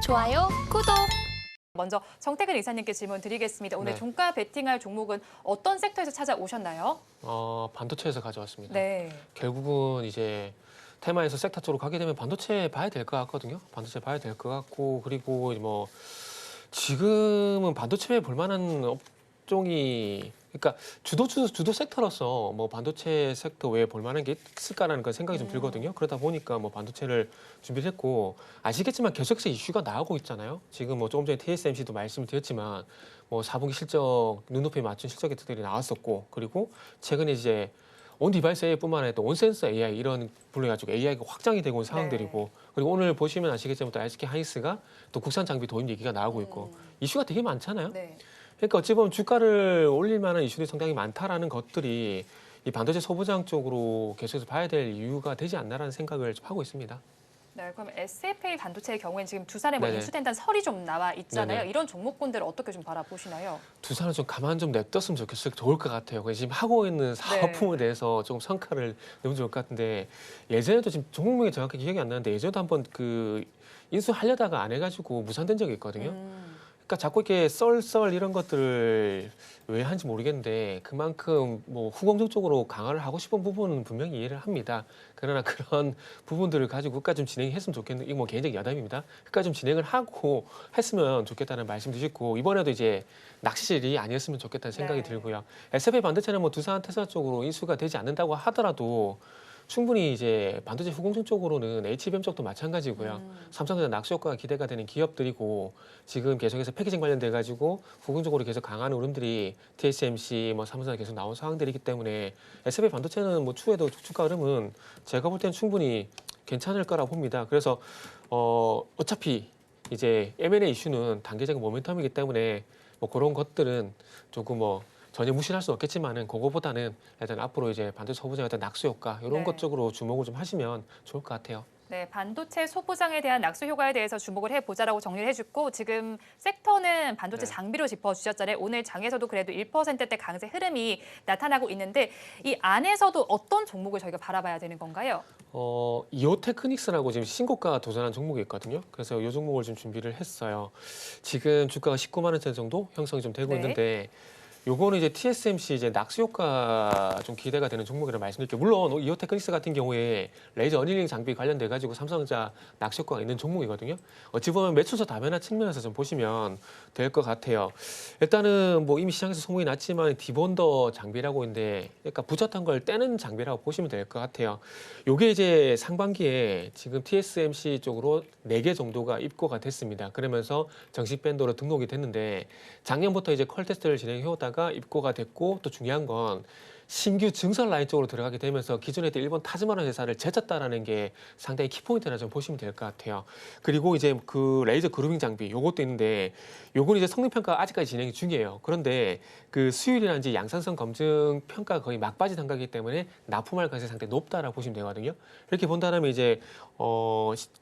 좋아요, 구독. 먼저 정태근 이사님께 질문 드리겠습니다. 오늘 네. 종가 베팅할 종목은 어떤 섹터에서 찾아오셨나요? 반도체에서 가져왔습니다. 네. 결국은 이제 테마에서 섹터 쪽으로 가게 되면 반도체 봐야 될 것 같거든요. 반도체 봐야 될 것 같고, 그리고 뭐 지금은 반도체에 볼만한 업종이, 그러니까 주도 섹터로서 뭐 반도체 섹터 외에 볼만한 게 있을까라는 그 생각이 좀 들거든요. 그러다 보니까 뭐 반도체를 준비를 했고, 아시겠지만 계속해서 이슈가 나오고 있잖아요. 지금 뭐 조금 전에 TSMC도 말씀을 드렸지만 뭐 4분기 실적 눈높이에 맞춘 실적 혜택들이 나왔었고, 그리고 최근에 이제 온 디바이스 AI뿐만 아니라 또 온센서 AI 이런 분류 가지고 AI가 확장이 되고 있는 상황들이고, 그리고 오늘 보시면 아시겠지만 또 SK 하이닉스가 또 국산 장비 도입 얘기가 나오고 있고 이슈가 되게 많잖아요. 네. 그러니까 어찌 보면 주가를 올릴 만한 이슈들이 상당히 많다라는 것들이 이 반도체 소부장 쪽으로 계속해서 봐야 될 이유가 되지 않나라는 생각을 좀 하고 있습니다. 네, 그럼 SFA 반도체의 경우에는 지금 두산에 뭐 네네. 인수된다는 설이 좀 나와 있잖아요. 네네. 이런 종목군들을 어떻게 좀 바라보시나요? 두산을 좀 가만 좀 냅뒀으면 좋을 것 같아요. 그래서 지금 하고 있는 사업품에 대해서 조금 성과를 내면 좋을 것 같은데, 예전에도 지금 종목명이 정확하게 기억이 안 나는데 예전에도 한번 그 인수하려다가 안 해가지고 무산된 적이 있거든요. 그러니까 자꾸 이렇게 썰 이런 것들을 왜 하는지 모르겠는데, 그만큼 뭐 후공정 쪽으로 강화를 하고 싶은 부분은 분명히 이해를 합니다. 그러나 그런 부분들을 가지고 끝까지 좀 진행했으면 좋겠는, 이거 뭐 개인적인 야담입니다. 끝까지 좀 진행을 하고 했으면 좋겠다는 말씀도 드리고, 이번에도 이제 낚시질이 아니었으면 좋겠다는 생각이 네. 들고요. SFA 반도체는 뭐 두산, 테슬라 쪽으로 인수가 되지 않는다고 하더라도 충분히 이제 반도체 후공정 쪽으로는 HBM 쪽도 마찬가지고요. 삼성전자 낙수 효과가 기대가 되는 기업들이고, 지금 계속해서 패키징 관련돼 가지고 후공적으로 계속 강하는 흐름들이 TSMC, 뭐 삼성전자 계속 나온 상황들이기 때문에 SFA 반도체는 뭐 추후에도 주가 흐름은 제가 볼 때는 충분히 괜찮을 거라고 봅니다. 그래서 어차피 이제 M&A 이슈는 단계적인 모멘텀이기 때문에 뭐 그런 것들은 조금 뭐 전혀 무시할 수 없겠지만은 그거보다는 일단 앞으로 이제 반도체 소부장에 대한 낙수 효과 이런 네. 것 쪽으로 주목을 좀 하시면 좋을 것 같아요. 네, 반도체 소부장에 대한 낙수 효과에 대해서 주목을 해보자라고 정리를 해줬고, 지금 섹터는 반도체 네. 장비로 짚어주셨잖아요. 오늘 장에서도 그래도 1%대 강세 흐름이 나타나고 있는데, 이 안에서도 어떤 종목을 저희가 바라봐야 되는 건가요? 이오테크닉스라고 지금 신고가 도전한 종목이 있거든요. 그래서 이 종목을 좀 준비를 했어요. 지금 주가가 19만 원대 정도 형성이 좀 되고 네. 있는데, 요거는 이제 TSMC 이제 낙수 효과 좀 기대가 되는 종목이라 말씀드릴게요. 물론 이오테크닉스 같은 경우에 레이저 어닝 장비 관련돼 가지고 삼성전자 낙수 효과가 있는 종목이거든요. 어찌 보면 매출서 다변화 측면에서 좀 보시면 될 것 같아요. 일단은 뭐 이미 시장에서 소문이 났지만 디본더 장비라고 있는데, 그러니까 부젓한 걸 떼는 장비라고 보시면 될 것 같아요. 요게 이제 상반기에 지금 TSMC 쪽으로 4개 정도가 입고가 됐습니다. 그러면서 정식 밴더로 등록이 됐는데, 작년부터 이제 퀄 테스트를 진행해 오다가 입고가 됐고, 또 중요한 건 신규 증설 라인 쪽으로 들어가게 되면서 기존에 있던 일본 타즈마나 회사를 제쳤다라는 게 상당히 키포인트라 좀 보시면 될 것 같아요. 그리고 이제 그 레이저 그루밍 장비 요것도 있는데, 요건 이제 성능 평가 아직까지 진행 중이에요. 그런데 그 수율이라든지 양산성 검증 평가가 거의 막바지 단계이기 때문에 납품할 가능성이 상당히 높다라고 보시면 되거든요. 이렇게 본다면 이제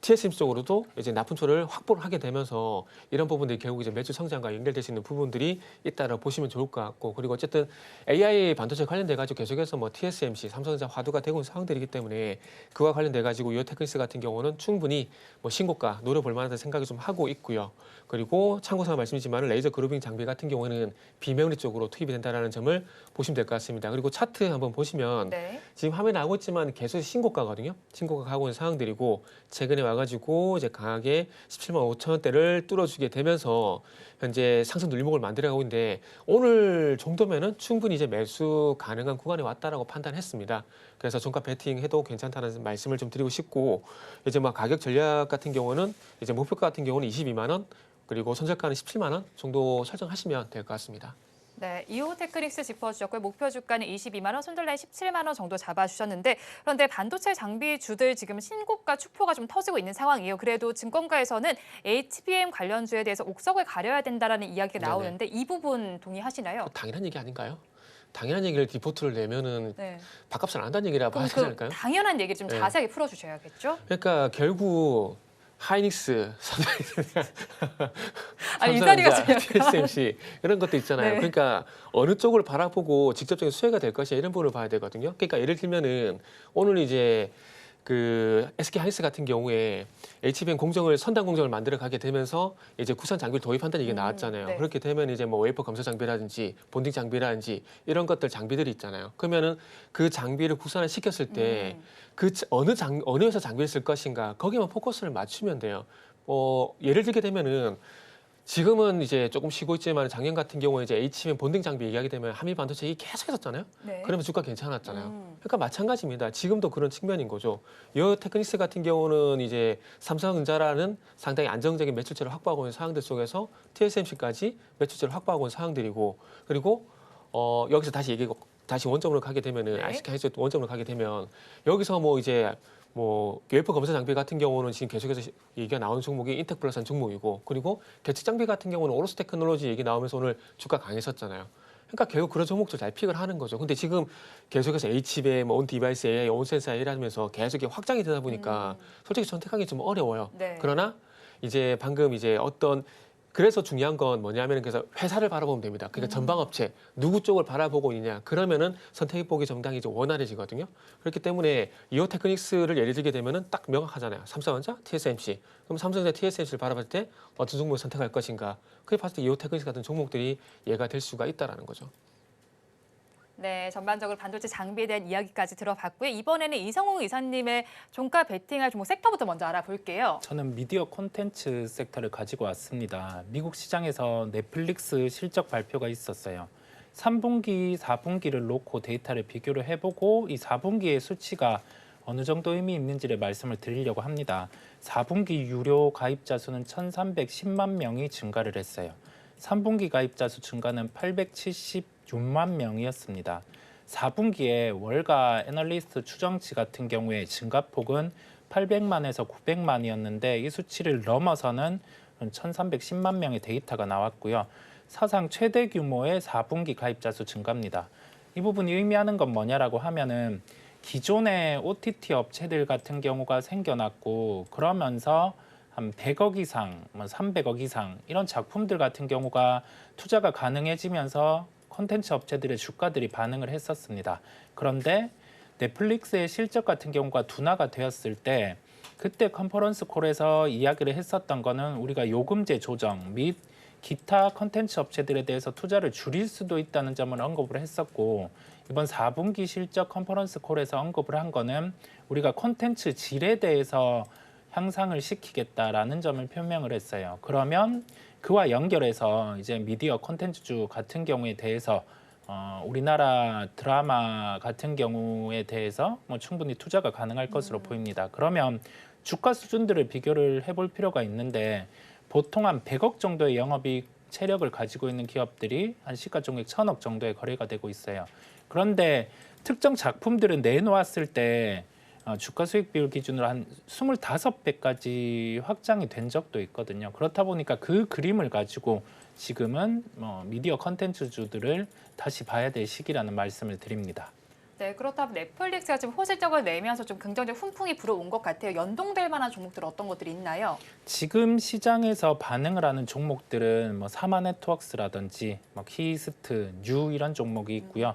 TSMC 쪽으로도 이제 납품처를 확보를 하게 되면서 이런 부분들이 결국 이제 매출 성장과 연결될 수 있는 부분들이 있다라고 보시면 좋을 것 같고, 그리고 어쨌든 AI 반도체 관련돼 가지고 계속해서 뭐 TSMC, 삼성전자 화두가 되고 있는 상황들이기 때문에 그와 관련돼 가지고 이오테크닉스 같은 경우는 충분히 뭐 신고가 노려볼 만하다는 생각을 좀 하고 있고요. 그리고 참고사항 말씀이지만 레이저 그루빙 장비 같은 경우에는 비메모리 쪽으로 투입이 된다는 점을 보시면 될 것 같습니다. 그리고 차트 한번 보시면 네. 지금 화면에 나오고 있지만 계속 신고가거든요. 신고가 가고 있는 상황들이고, 최근에 와가지고 이제 강하게 17만 5천 원대를 뚫어주게 되면서 현재 상승 눌림목을 만들어가고 있는데, 오늘 정도면은 충분히 이제 매수 가능한 구간에 왔다라고 판단했습니다. 그래서 종가 베팅해도 괜찮다는 말씀을 좀 드리고 싶고, 이제 막 가격 전략 같은 경우는 이제 목표가 같은 경우는 22만 원, 그리고 손절가는 17만 원 정도 설정하시면 될 것 같습니다. 네, 이오테크닉스 짚어주셨고요. 목표 주가는 22만 원, 손절라인 17만 원 정도 잡아주셨는데, 그런데 반도체 장비주들 지금 신고가 축포가 좀 터지고 있는 상황이에요. 그래도 증권가에서는 HBM 관련주에 대해서 옥석을 가려야 된다라는 이야기가 네네. 나오는데, 이 부분 동의하시나요? 당연한 얘기 아닌가요? 당연한 얘기를 디포트를 내면은 네. 밥값을 안 한다는 얘기라 그럼 봐야 되지 그 않을까요? 당연한 얘기를 좀 네. 자세하게 풀어주셔야겠죠? 그러니까 결국 하이닉스, 아니, 이 자리가 삼성전자, 중요할까? TSMC 이런 것도 있잖아요. 네. 그러니까 어느 쪽을 바라보고 직접적인 수혜가 될 것이냐 이런 부분을 봐야 되거든요. 그러니까 예를 들면은 오늘 이제 그 SK 하이닉스 같은 경우에 HBM 공정을 선단 공정을 만들어 가게 되면서 이제 국산 장비를 도입한다는 얘기가 나왔잖아요. 네. 그렇게 되면 이제 뭐 웨이퍼 검사 장비라든지 본딩 장비라든지 이런 것들 장비들이 있잖아요. 그러면은 그 장비를 국산화 시켰을 때 그 어느 회사 장비를 쓸 것인가 거기에만 포커스를 맞추면 돼요. 예를 들게 되면은 지금은 이제 조금 쉬고 있지만 작년 같은 경우에 이제 HBM 본딩 장비 얘기하게 되면 한미 반도체 얘기 계속 했었잖아요. 네. 그러면 주가 괜찮았잖아요. 그러니까 마찬가지입니다. 지금도 그런 측면인 거죠. 여 테크닉스 같은 경우는 이제 삼성전자라는 상당히 안정적인 매출처를 확보하고 있는 상황들 속에서 TSMC까지 매출처를 확보하고 있는 상황들이고 그리고 여기서 다시 원점으로 가게 되면은 네. SK 하이닉스 원점으로 가게 되면 여기서 뭐 이제 웨이퍼 검사 장비 같은 경우는 지금 계속해서 얘기가 나오는 종목이 인텍 플러스한 종목이고 그리고 계측 장비 같은 경우는 오로스 테크놀로지 얘기 나오면서 오늘 주가 강했었잖아요. 그러니까 결국 그런 종목들 잘 픽을 하는 거죠. 근데 지금 계속해서 HBM, 온 디바이스 AI, 온 센서 AI 라면서 계속 이렇게 확장이 되다 보니까 솔직히 선택하기 좀 어려워요. 네. 그러나 이제 방금 이제 그래서 중요한 건 뭐냐면 그래서 회사를 바라보면 됩니다. 그러니까 전방업체 누구 쪽을 바라보고 있냐 그러면은 선택폭이 정당히 이제 원활해지거든요. 그렇기 때문에 이오 테크닉스를 예를 들게 되면은 딱 명확하잖아요. 삼성전자, TSMC. 그럼 삼성전자, TSMC를 바라볼 때 어떤 종목을 선택할 것인가. 그게 봤을 때 이오 테크닉스 같은 종목들이 예가 될 수가 있다라는 거죠. 네, 전반적으로 반도체 장비에 대한 이야기까지 들어봤고요. 이번에는 이성웅 이사님의 종가 베팅할 종목 섹터부터 먼저 알아볼게요. 저는 미디어 콘텐츠 섹터를 가지고 왔습니다. 미국 시장에서 넷플릭스 실적 발표가 있었어요. 3분기, 4분기를 놓고 데이터를 비교를 해보고 이 4분기의 수치가 어느 정도 의미 있는지를 말씀을 드리려고 합니다. 4분기 유료 가입자 수는 1,310만 명이 증가를 했어요. 3분기 가입자 수 증가는 876만 명이었습니다. 4분기에 월가 애널리스트 추정치 같은 경우에 증가폭은 800만에서 900만이었는데 이 수치를 넘어서는 1,310만 명의 데이터가 나왔고요. 사상 최대 규모의 4분기 가입자 수 증가입니다. 이 부분이 의미하는 건 뭐냐라고 하면은 기존의 OTT 업체들 같은 경우가 생겨났고 그러면서 한 100억 이상, 300억 이상 이런 작품들 같은 경우가 투자가 가능해지면서 콘텐츠 업체들의 주가들이 반응을 했었습니다. 그런데 넷플릭스의 실적 같은 경우가 둔화가 되었을 때 그때 컨퍼런스 콜에서 이야기를 했었던 거는 우리가 요금제 조정 및 기타 콘텐츠 업체들에 대해서 투자를 줄일 수도 있다는 점을 언급을 했었고 이번 4분기 실적 컨퍼런스 콜에서 언급을 한 거는 우리가 콘텐츠 질에 대해서 향상을 시키겠다라는 점을 표명을 했어요. 그러면 그와 연결해서 이제 미디어 콘텐츠주 같은 경우에 대해서 우리나라 드라마 같은 경우에 대해서 충분히 투자가 가능할 것으로 보입니다. 그러면 주가 수준들을 비교를 해볼 필요가 있는데 보통 한 100억 정도의 영업이익 체력을 가지고 있는 기업들이 한 시가총액 1,000억 정도의 거래가 되고 있어요. 그런데 특정 작품들은 내놓았을 때 주가 수익 비율 기준으로 한 25배까지 확장이 된 적도 있거든요. 그렇다 보니까 그 그림을 가지고 지금은 미디어 컨텐츠주들을 다시 봐야 될 시기라는 말씀을 드립니다. 네, 그렇다면 넷플릭스가 지금 호실적을 내면서 좀 긍정적 훈풍이 불어온 것 같아요. 연동될 만한 종목들 어떤 것들이 있나요? 지금 시장에서 반응을 하는 종목들은 사마 네트워크스라든지 키스트, 뉴 이런 종목이 있고요.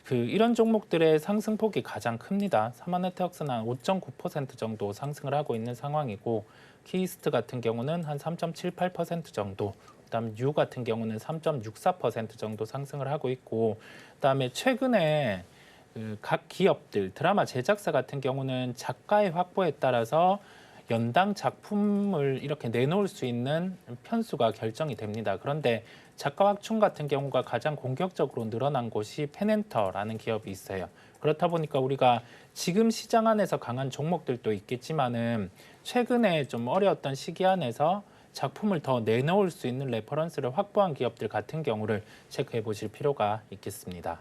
이런 종목들의 상승폭이 가장 큽니다. 사마 네트워크스는 한 5.9% 정도 상승을 하고 있는 상황이고 키스트 같은 경우는 한 3.78% 정도, 그다음 뉴 같은 경우는 3.64% 정도 상승을 하고 있고 그다음에 최근에 각 기업들, 드라마 제작사 같은 경우는 작가의 확보에 따라서 연당 작품을 이렇게 내놓을 수 있는 편수가 결정이 됩니다. 그런데 작가 확충 같은 경우가 가장 공격적으로 늘어난 곳이 펜엔터라는 기업이 있어요. 그렇다 보니까 우리가 지금 시장 안에서 강한 종목들도 있겠지만은 최근에 좀 어려웠던 시기 안에서 작품을 더 내놓을 수 있는 레퍼런스를 확보한 기업들 같은 경우를 체크해 보실 필요가 있겠습니다.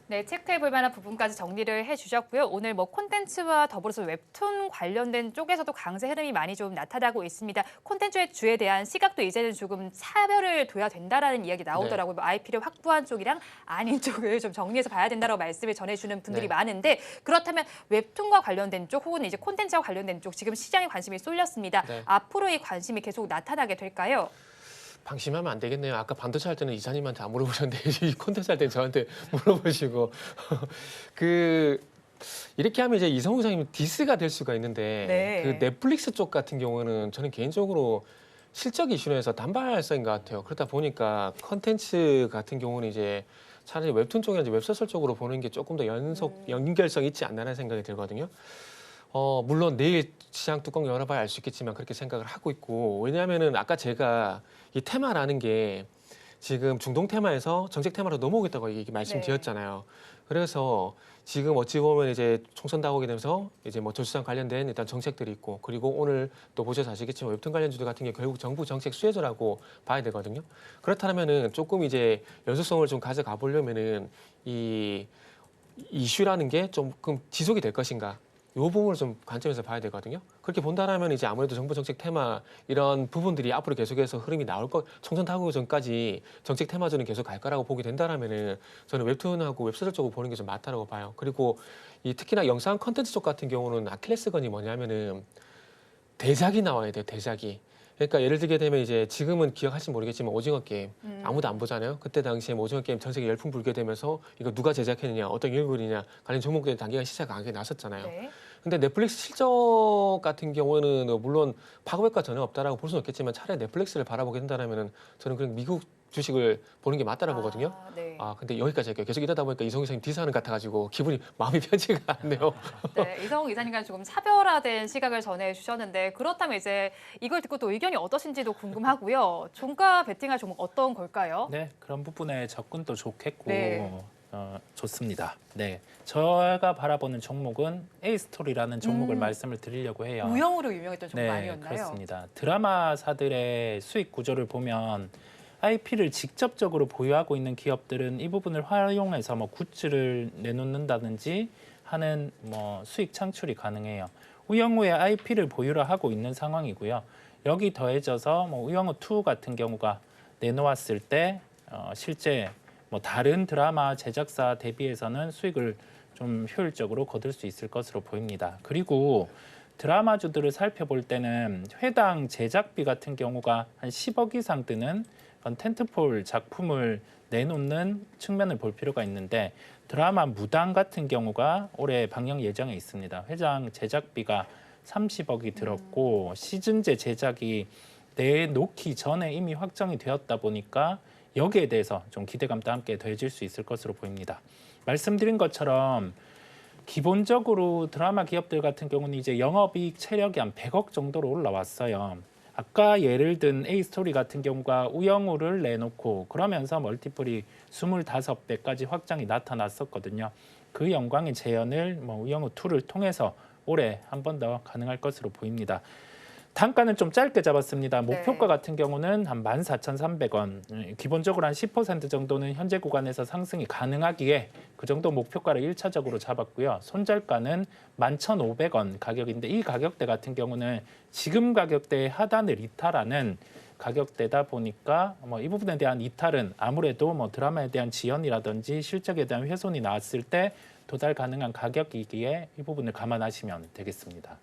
네, 체크해볼 만한 부분까지 정리를 해주셨고요. 오늘 콘텐츠와 더불어서 웹툰 관련된 쪽에서도 강세 흐름이 많이 좀 나타나고 있습니다. 콘텐츠의 주에 대한 시각도 이제는 조금 차별을 둬야 된다라는 이야기 나오더라고요. IP를 확보한 쪽이랑 아닌 쪽을 좀 정리해서 봐야 된다라고 말씀을 전해주는 분들이 많은데 그렇다면 웹툰과 관련된 쪽 혹은 이제 콘텐츠와 관련된 쪽 지금 시장에 관심이 쏠렸습니다. 네. 앞으로 이 관심이 계속 나타나게 될까요? 방심하면 안 되겠네요. 아까 반도체 할 때는 이사님한테 안 물어보셨는데 이 콘텐츠 할 때는 저한테 물어보시고 이렇게 하면 이제 이성우 기자님 디스가 될 수가 있는데 네. 그 넷플릭스 쪽 같은 경우는 저는 개인적으로 실적 이슈에서 단발성인 것 같아요. 그러다 보니까 컨텐츠 같은 경우는 이제 차라리 웹툰 쪽이나 이제 웹소설 쪽으로 보는 게 조금 더 연결성 있지 않나라는 생각이 들거든요. 물론 내일 시장 뚜껑 열어봐야 알 수 있겠지만 그렇게 생각을 하고 있고, 왜냐하면은 아까 제가 이 테마라는 게 지금 중동 테마에서 정책 테마로 넘어오겠다고 얘기 말씀드렸잖아요. 그래서 지금 어찌 보면 이제 총선 다가오게 되면서 이제 뭐 저수장 관련된 일단 정책들이 있고, 그리고 오늘 또 보셔서 아시겠지만 웹툰 관련주들 같은 게 결국 정부 정책 수혜자라고 봐야 되거든요. 그렇다면은 조금 이제 연속성을 좀 가져가 보려면은 이 이슈라는 게 조금 지속이 될 것인가, 이 부분을 좀 관점에서 봐야 되거든요. 그렇게 본다라면 이제 아무래도 정부 정책 테마 이런 부분들이 앞으로 계속해서 흐름이 나올 거, 총선 다가오기 전까지 정책 테마전은 계속 갈 거라고 보게 된다라면은 저는 웹툰하고 웹소설 쪽으로 보는 게 좀 맞다라고 봐요. 그리고 이 특히나 영상 컨텐츠 쪽 같은 경우는 아킬레스건이 뭐냐면은 대작이 나와야 돼요. 대작이. 그러니까 예를 들게 되면 이제 지금은 기억하실지 모르겠지만 오징어 게임 아무도 안 보잖아요. 그때 당시에 뭐 오징어 게임 전 세계 열풍 불게 되면서 이거 누가 제작했느냐, 어떤 일본이냐 관련 종목들이 단기간 시세가 강하게 났었잖아요. 네. 근데 넷플릭스 실적 같은 경우는 물론 파급효과 전혀 없다라고 볼 수는 없겠지만 차라리 넷플릭스를 바라보게 된다라면은 저는 그냥 미국 주식을 보는 게 맞다라고 보거든요. 네. 근데 여기까지 할게요. 계속 이러다 보니까 이성희 선생님 디스하는 것 같아가지고 기분이 마음이 편치가 않네요. 네, 이성우 기자님과 조금 차별화된 시각을 전해주셨는데, 그렇다면 이제 이걸 듣고 또 의견이 어떠신지도 궁금하고요. 종가 베팅할 종목 어떤 걸까요? 네, 그런 부분에 접근도 좋겠고 네. 좋습니다. 네, 제가 바라보는 종목은 A스토리라는 종목을 말씀을 드리려고 해요. 우영우로 유명했던 종목 네, 아니었나요? 그렇습니다. 드라마사들의 수익 구조를 보면 IP를 직접적으로 보유하고 있는 기업들은 이 부분을 활용해서 뭐 굿즈를 내놓는다든지 하는 뭐 수익 창출이 가능해요. 우영우의 IP를 보유를 하고 있는 상황이고요. 여기 더해져서 뭐 우영우 2 같은 경우가 내놓았을 때 실제 뭐 다른 드라마 제작사 대비해서는 수익을 좀 효율적으로 거둘 수 있을 것으로 보입니다. 그리고 드라마주들을 살펴볼 때는 회당 제작비 같은 경우가 한 10억 이상 드는 그런 텐트폴 작품을 내놓는 측면을 볼 필요가 있는데, 드라마 무당 같은 경우가 올해 방영 예정에 있습니다. 회당 제작비가 30억이 들었고 시즌제 제작이 내놓기 전에 이미 확정이 되었다 보니까 여기에 대해서 좀 기대감도 함께 더해질 수 있을 것으로 보입니다. 말씀드린 것처럼 기본적으로 드라마 기업들 같은 경우는 이제 영업이익 체력이 한 100억 정도로 올라왔어요. 아까 예를 든 A스토리 같은 경우가 우영우를 내놓고 그러면서 멀티플이 25배까지 확장이 나타났었거든요. 그 영광의 재현을 뭐 우영우 2를 통해서 올해 한 번 더 가능할 것으로 보입니다. 단가는 좀 짧게 잡았습니다. 목표가 같은 경우는 한 14,300원. 기본적으로 한 10% 정도는 현재 구간에서 상승이 가능하기에 그 정도 목표가를 1차적으로 잡았고요. 손절가는 11,500원 가격인데, 이 가격대 같은 경우는 지금 가격대의 하단을 이탈하는 가격대다 보니까 뭐 이 부분에 대한 이탈은 아무래도 뭐 드라마에 대한 지연이라든지 실적에 대한 훼손이 나왔을 때 도달 가능한 가격이기에 이 부분을 감안하시면 되겠습니다.